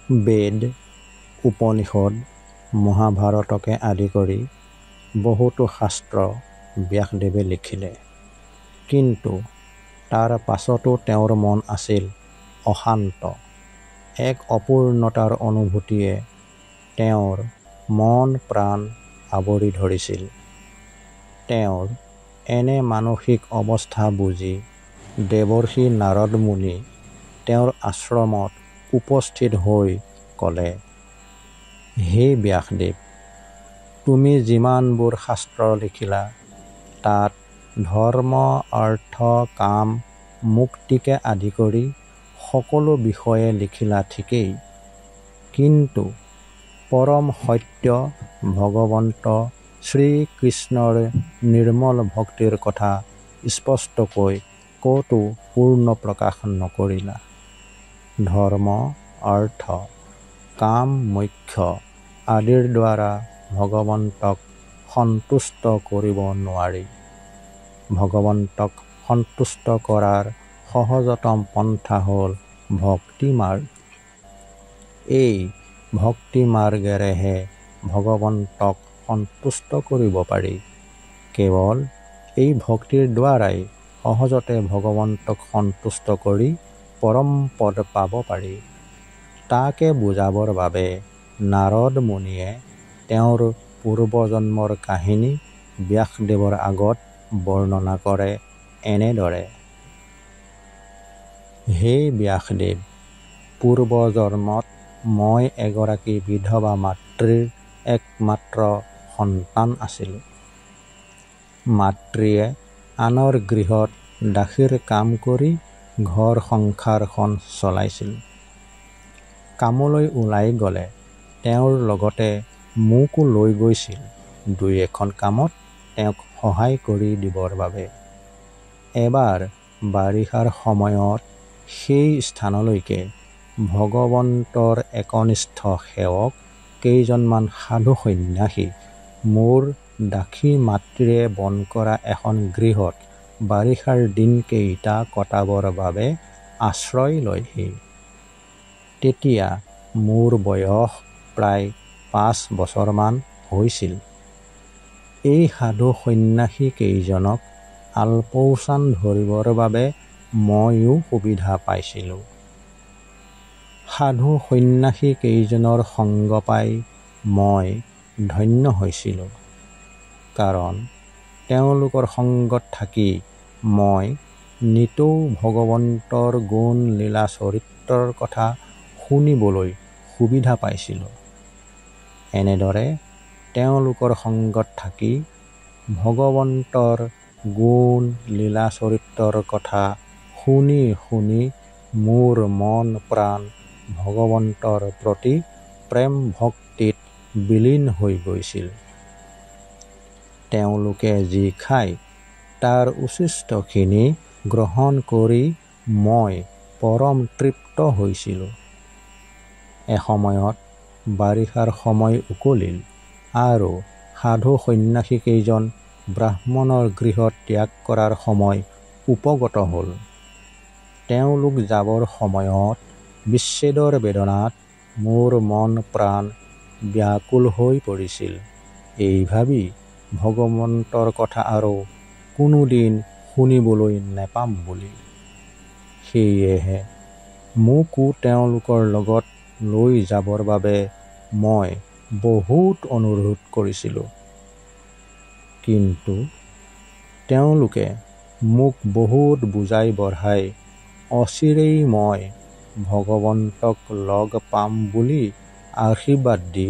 বেদ, উপনিষদ, মহাভাৰতকে আদি কৰি বহুতো শাস্ত্ৰ ব্যাসদেৱে লিখিলে। কিন্তু তাৰ পাছতো তেওঁৰ মন আছিল অশান্ত। এক অপূৰ্ণতাৰ অনুভূতিয়ে তেওঁৰ মন প্ৰাণ আৱৰি ধৰিছিল। তেওঁৰ এনে মানসিক অৱস্থা বুজি দেৱৰ্ষি নাৰদ মুনি তেওঁৰ আশ্ৰমত উপস্থিত হৈ ক'লে, হে ব্যাসদেৱ, তুমি যিমানবোৰ শাস্ত্ৰ লিখিলা তাত ধৰ্ম, অৰ্থ, কাম, মুক্তিকে আদি কৰি সকলো বিষয়ে লিখিলা ঠিকেই, কিন্তু পৰম সত্য ভগৱন্ত শ্ৰীকৃষ্ণৰ নিৰ্মল ভক্তিৰ কথা স্পষ্টকৈ ক'তো পূৰ্ণ প্ৰকাশ নকৰিলা। ধৰ্ম, অৰ্থ, কাম, মোক্ষ আদিৰ দ্বাৰা ভগৱন্তক সন্তুষ্ট কৰিব নোৱাৰি। ভগৱন্তক সন্তুষ্ট কৰাৰ সহজতম পন্থা হ'ল ভক্তি মাৰ্গ। এই ভক্তি মাৰ্গেৰেহে ভগৱন্তক সন্তুষ্ট কৰিব পাৰি। কেৱল এই ভক্তিৰ দ্বাৰাই সহজতে ভগৱন্তক সন্তুষ্ট কৰি পৰম পদ পাব পাৰি। তাকে বুজাবৰ বাবে নাৰদ মুনিয়ে তেওঁৰ পূৰ্বজন্মৰ কাহিনী ব্যাসদেৱৰ আগত বৰ্ণনা কৰে এনেদৰে। হে ব্যাসদেৱ, পূৰ্বজন্মত মই এগৰাকী বিধৱা মাতৃৰ একমাত্ৰ সন্তান আছিলোঁ। মাতৃয়ে আনৰ গৃহত দাসীৰ কাম কৰি ঘৰ সংসাৰখন চলাইছিল। কামলৈ ওলাই গ'লে তেওঁৰ লগতে মোকো লৈ গৈছিল দুই এখন কামত তেওঁক সহায় কৰি দিবৰ বাবে। এবাৰ বাৰিষাৰ সময়ত সেই স্থানলৈকে ভগৱন্তৰ একনিষ্ঠ সেৱক কেইজনমান সাধু সন্ন্যাসী মোৰ দাসী মাতৃয়ে বন কৰা এখন গৃহত বাৰিষাৰ দিনকেইটা কটাবৰ বাবে আশ্ৰয় লয়হি। তেতিয়া মোৰ বয়স প্ৰায় 5 বছৰমান হৈছিল। এই সাধু সন্ন্যাসী কেইজনক আলপৈচান ধৰিবৰ বাবে ময়ো সুবিধা পাইছিলোঁ। সাধু সন্ন্যাসী কেইজনৰ সংগ পাই মই ধন্য হৈছিলোঁ। কাৰণ তেওঁলোকৰ সংগত থাকি মই নিতৌ ভগৱন্তৰ গুণ লীলা চৰিত্ৰৰ কথা শুনিবলৈ সুবিধা পাইছিলোঁ। এনেদৰে তেওঁলোকৰ সংগত থাকি ভগৱন্তৰ গুণ লীলা চৰিত্ৰৰ কথা শুনি শুনি মোৰ মন প্ৰাণ ভগৱন্তৰ প্ৰতি প্ৰেম ভক্তিত বিলীন হৈ গৈছিল। তেওঁলোকে যি খায় তাৰ উচ্ছিষ্টখিনি গ্ৰহণ কৰি মই পৰম তৃপ্ত হৈছিলোঁ। এসময়ত বাৰিষাৰ সময় উকলিল আৰু সাধু সন্ন্যাসী কেইজন ব্ৰাহ্মণৰ গৃহ ত্যাগ কৰাৰ সময় উপগত হ'ল। তেওঁলোক যাবৰ সময়ত বিচ্ছেদৰ বেদনাত মোৰ মন প্ৰাণ ব্যাকুল হৈ পৰিছিল। এই ভাবি ভগৱন্তৰ কথা আৰু কোনোদিন শুনিবলৈ নেপাম বুলি। সেয়েহে মোকো তেওঁলোকৰ লগত লৈ যাবৰ বাবে মই বহুত অনুৰোধ কৰিছিলোঁ। কিন্তু তেওঁলোকে মোক বহুত বুজাই বঢ়াই অচিৰেই মই ভগৱন্তক লগ পাম বুলি আশীৰ্বাদ দি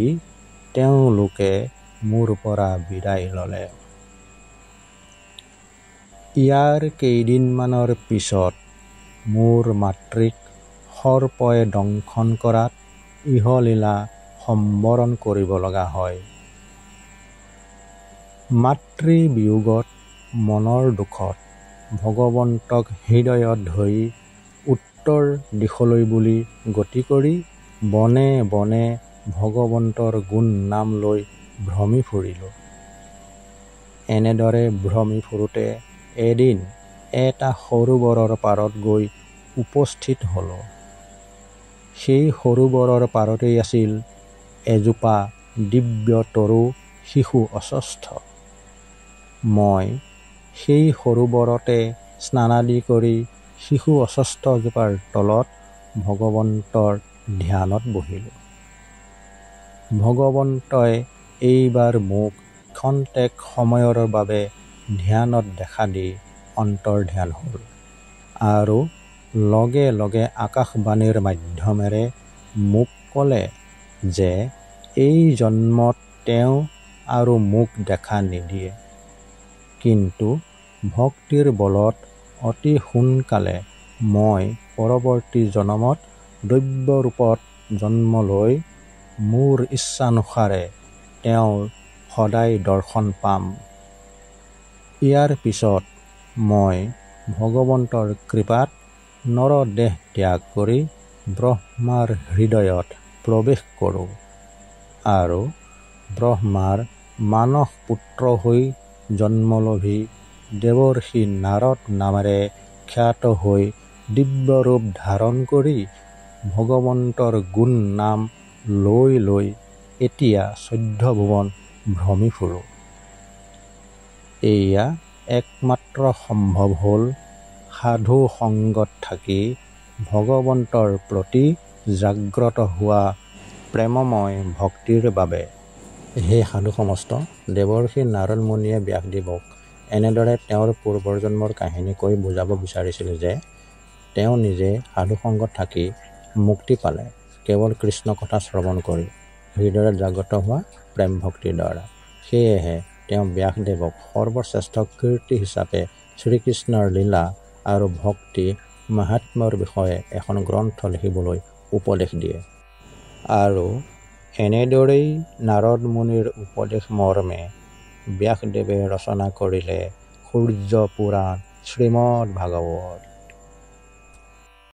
তেওঁলোকে মোৰ পৰা বিদায় ল'লে। ইয়াৰ কেইদিনমানৰ পিছত মোৰ মাতৃক সৰ্পই দংশন কৰাত ইহলীলা সম্বৰণ কৰিব লগা হয়। মাতৃ বিয়োগত মনৰ দুখত ভগৱন্তক হৃদয়ত ধৰি উত্তৰ দিশলৈ বুলি গতি কৰি বনে বনে ভগৱন্তৰ গুণ নাম লৈ ভ্ৰমি ফুৰিলোঁ। এনেদৰে ভ্ৰমি ফুৰোতে এদিন এটা সৰোবৰৰ পাৰত গৈ উপস্থিত হ'লোঁ। সেই সৰোবৰৰ পাৰতেই আছিল এজোপা দিব্য তৰু শিশু অস্বস্থ। মই সেই সৰোবৰতে স্নানাদি কৰি শিশু অস্বস্থজোপাৰ তলত ভগৱন্তৰ ধ্যানত বহিলোঁ। ভগৱন্তই এইবাৰ মোক ক্ষন্তেক সময়ৰ বাবে ধ্যানত দেখা দি অন্তৰ্ধান হ'ল আৰু লগে লগে আকাশবাণীৰ মাধ্যমেৰে মোক ক'লে যে এই জন্মত তেওঁ আৰু মোক দেখা নিদিয়ে, কিন্তু ভক্তিৰ বলত অতি সোনকালে মই পৰৱৰ্তী জন্মত দৈব্য ৰূপত জন্ম লৈ মোৰ ইচ্ছানুসাৰে তেওঁৰ সদায় দৰ্শন পাম। ইয়াৰ পিছত মই ভগৱন্তৰ কৃপাত নৰদেহ ত্যাগ কৰি ব্ৰহ্মাৰ হৃদয়ত প্ৰৱেশ কৰোঁ আৰু ব্ৰহ্মাৰ মানস পুত্ৰ হৈ জন্মলভি দেৱৰ্ষি নাৰদ নামেৰে খ্যাত হৈ দিব্যৰূপ ধাৰণ কৰি ভগৱন্তৰ গুণ নাম লৈ লৈ এতিয়া 14 ভুৱন ভ্ৰমি ফুৰোঁ। এয়া একমাত্ৰ সম্ভৱ হ'ল সাধু সংগত থাকি ভগৱন্তৰ প্ৰতি জাগ্ৰত হোৱা প্ৰেমময় ভক্তিৰ বাবে। হে সাধু সমস্ত, দেৱৰ্ষি নাৰদ মুনিয়ে ব্যাসদেৱক এনেদৰে তেওঁৰ পূৰ্বৰ জন্মৰ কাহিনী কৈ বুজাব বিচাৰিছিল যে তেওঁ নিজে সাধু সংগত থাকি মুক্তি পালে কেৱল কৃষ্ণ কথা শ্ৰৱণ কৰি হৃদয়ত জাগ্ৰত হোৱা প্ৰেম ভক্তিৰ দ্বাৰা। সেয়েহে তেওঁ ব্যাসদেৱক সৰ্বশ্ৰেষ্ঠ কীৰ্তি হিচাপে শ্ৰীকৃষ্ণৰ লীলা আৰু ভক্তি মাহাত্ম্যৰ বিষয়ে এখন গ্ৰন্থ লিখিবলৈ উপদেশ দিয়ে। আৰু এনেদৰেই নাৰদ মুনিৰ উপদেশ মৰ্মে ব্যাসদেৱে ৰচনা কৰিলে সূৰ্য পুৰাণ শ্ৰীমদ ভাগৱত।